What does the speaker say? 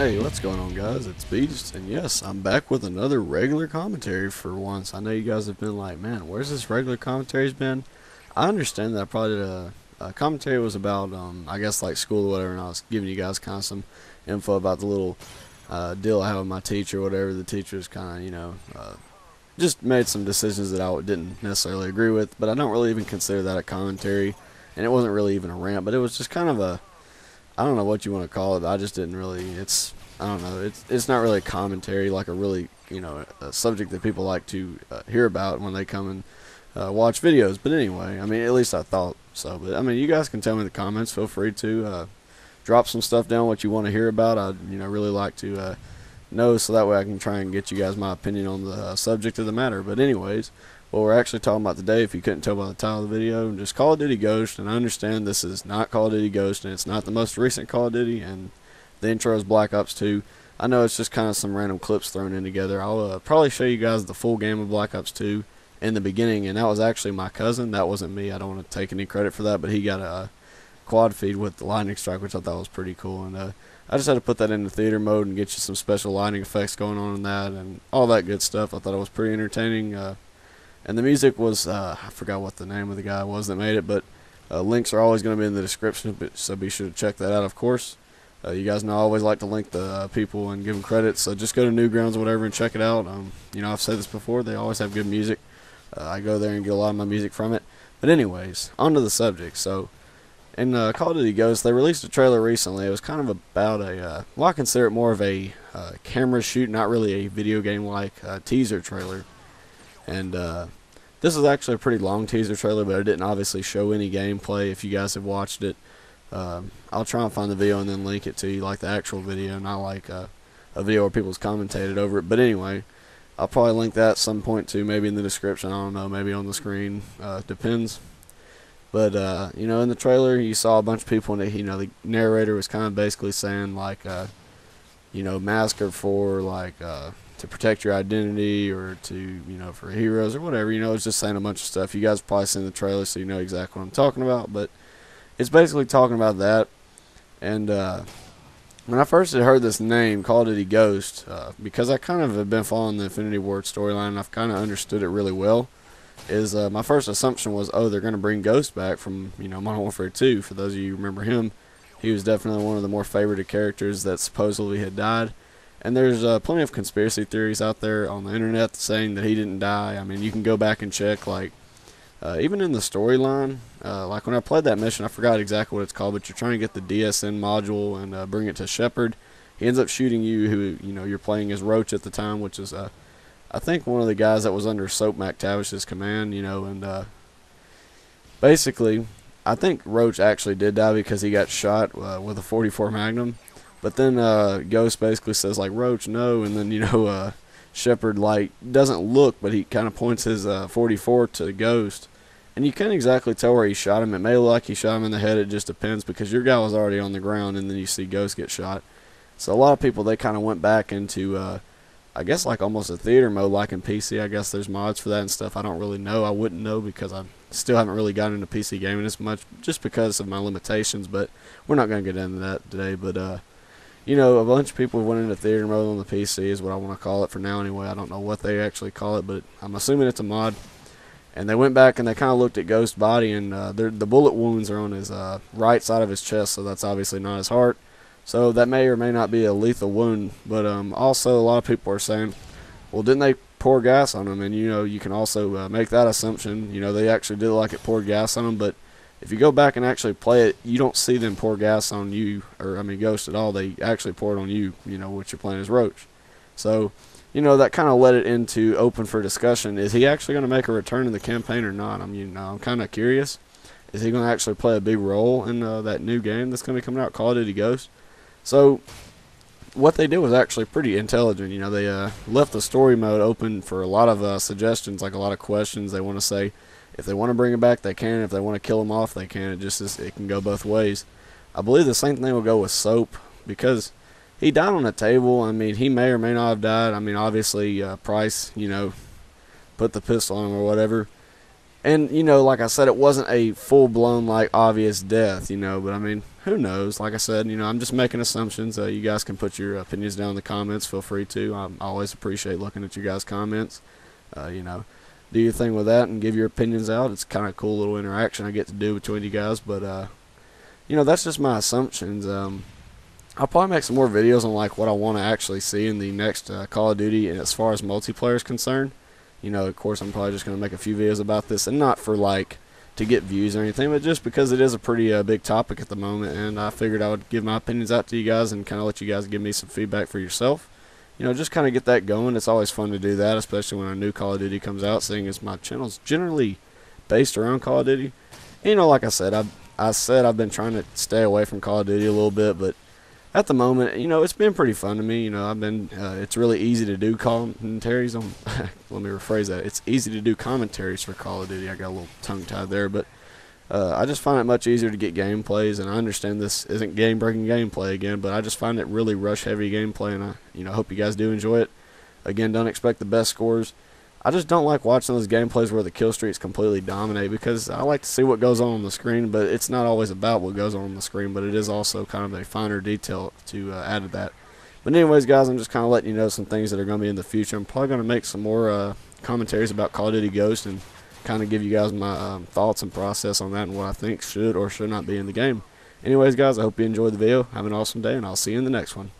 Hey, what's going on, guys? It's Beast, and yes, I'm back with another regular commentary for once. I know you guys have been like, man, where's this regular commentary's been? I understand that I probably did a commentary was about, I guess like school or whatever, and I was giving you guys kind of some info about the little deal I have with my teacher or whatever. The teacher's kind of, just made some decisions that I didn't necessarily agree with, but I don't really even consider that a commentary, and it wasn't really even a rant, but it was just kind of a, I don't know what you want to call it. I just didn't really. I don't know. It's not really a commentary like a really a subject that people like to hear about when they come and watch videos. But anyway, I mean, at least I thought so. But I mean, you guys can tell me in the comments. Feel free to drop some stuff down what you want to hear about. I'd really like to know, so that way I can try and get you guys my opinion on the subject of the matter. But anyways, what we're actually talking about today, if you couldn't tell by the title of the video, just Call of Duty Ghost. And I understand this is not Call of Duty Ghost, and it's not the most recent Call of Duty, and the intro is Black Ops 2. I know it's just kind of some random clips thrown in together. I'll probably show you guys the full game of Black Ops 2 in the beginning, and that was actually my cousin. That wasn't me. I don't want to take any credit for that, but he got a quad feed with the lightning strike, which I thought was pretty cool. And I just had to put that into theater mode and get you some special lighting effects going on in that and all that good stuff. I thought it was pretty entertaining. And the music was, I forgot what the name of the guy was that made it, but links are always going to be in the description, so be sure to check that out, of course. You guys know I always like to link the people and give them credit, so just go to Newgrounds or whatever and check it out. I've said this before, they always have good music. I go there and get a lot of my music from it. But anyways, on to the subject. So, in Call of Duty Ghosts, they released a trailer recently. It was kind of about well, I consider it more of a camera shoot, not really a video game-like teaser trailer. And this is actually a pretty long teaser trailer, but it didn't obviously show any gameplay. If you guys have watched it, I'll try and find the video and then link it to you like the actual video, not like a video where people's commentated over it. But anyway, I'll probably link that at some point too, maybe in the description. I don't know, maybe on the screen. Depends. But in the trailer, you saw a bunch of people, and the narrator was kind of basically saying like, mask are for like to protect your identity, or to for heroes or whatever. It's just saying a bunch of stuff. You guys have probably seen the trailer, so you know exactly what I'm talking about. But it's basically talking about that. And when I first had heard this name, Call of Duty Ghost, because I kind of have been following the Infinity Ward storyline, and I've kind of understood it really well, is my first assumption was, oh, they're going to bring Ghost back from Modern Warfare 2. For those of you who remember him, he was definitely one of the more favorited characters that supposedly had died. And there's plenty of conspiracy theories out there on the internet saying that he didn't die. I mean, you can go back and check, like, even in the storyline, like when I played that mission, I forgot exactly what it's called, but you're trying to get the DSN module and bring it to Shepard. He ends up shooting you, who, you're playing as Roach at the time, which is, I think, one of the guys that was under Soap McTavish's command, and basically, I think Roach actually did die because he got shot with a 44 Magnum. But then Ghost basically says, like, Roach, no, and then, Shepard, like, doesn't look, but he kind of points his 44 to Ghost. And you can't exactly tell where he shot him. It may look like he shot him in the head, it just depends, because your guy was already on the ground, and then you see Ghost get shot. So a lot of people, they kind of went back into, I guess, like almost a theater mode, like in PC. I guess there's mods for that and stuff. I don't really know. I wouldn't know because I still haven't really gotten into PC gaming as much, just because of my limitations, but we're not going to get into that today. But, a bunch of people went into theater mode on the PC is what I want to call it for now anyway. I don't know what they actually call it, but I'm assuming it's a mod. And they went back and they kind of looked at Ghost's body, and the bullet wounds are on his right side of his chest, so that's obviously not his heart. So that may or may not be a lethal wound. But also a lot of people are saying, well, didn't they pour gas on him? And, you can also make that assumption. They actually did like it poured gas on him, but if you go back and actually play it, you don't see them pour gas on you, Ghost at all. They actually pour it on you, what you're playing as Roach. So, that kind of led it into open for discussion. Is he actually going to make a return in the campaign or not? I'm kind of curious. Is he going to actually play a big role in that new game that's going to be coming out, Call of Duty Ghost? So, what they did was actually pretty intelligent. They left the story mode open for a lot of suggestions, like a lot of questions. They want to say, if they want to bring him back, they can. If they want to kill him off, they can. It can go both ways. I believe the same thing will go with Soap, because he died on a table. He may or may not have died. Obviously, Price, put the pistol on him or whatever. And, you know, like I said, it wasn't a full-blown, like, obvious death, you know, but I mean, who knows? Like I said, you know, I'm just making assumptions. You guys can put your opinions down in the comments. Feel free to. I always appreciate looking at you guys' comments. You know, do your thing with that and give your opinions out. It's kind of a cool little interaction I get to do between you guys, but, you know, that's just my assumptions. I'll probably make some more videos on, like, what I want to actually see in the next Call of Duty, and as far as multiplayer is concerned. You know, of course, I'm probably just going to make a few videos about this, and not for, like, to get views or anything, but just because it is a pretty big topic at the moment, and I figured I would give my opinions out to you guys and kind of let you guys give me some feedback for yourself. You know, just kind of get that going. It's always fun to do that, especially when a new Call of Duty comes out, seeing as my channel's generally based around Call of Duty. And, you know, like I said, I've been trying to stay away from Call of Duty a little bit, but at the moment, you know, it's been pretty fun to me. You know, it's really easy to do commentaries on, let me rephrase that. It's easy to do commentaries for Call of Duty. I got a little tongue-tied there, but I just find it much easier to get gameplays, and I understand this isn't game-breaking gameplay again, but I just find it really rush-heavy gameplay, and I hope you guys do enjoy it. Again, don't expect the best scores. I just don't like watching those gameplays where the kill streaks completely dominate, because I like to see what goes on the screen, but it's not always about what goes on the screen, but it is also kind of a finer detail to add to that. But anyways, guys, I'm just kind of letting you know some things that are going to be in the future. I'm probably going to make some more commentaries about Call of Duty Ghost and kind of give you guys my thoughts and process on that and what I think should or should not be in the game. Anyways, guys, I hope you enjoyed the video. Have an awesome day, and I'll see you in the next one.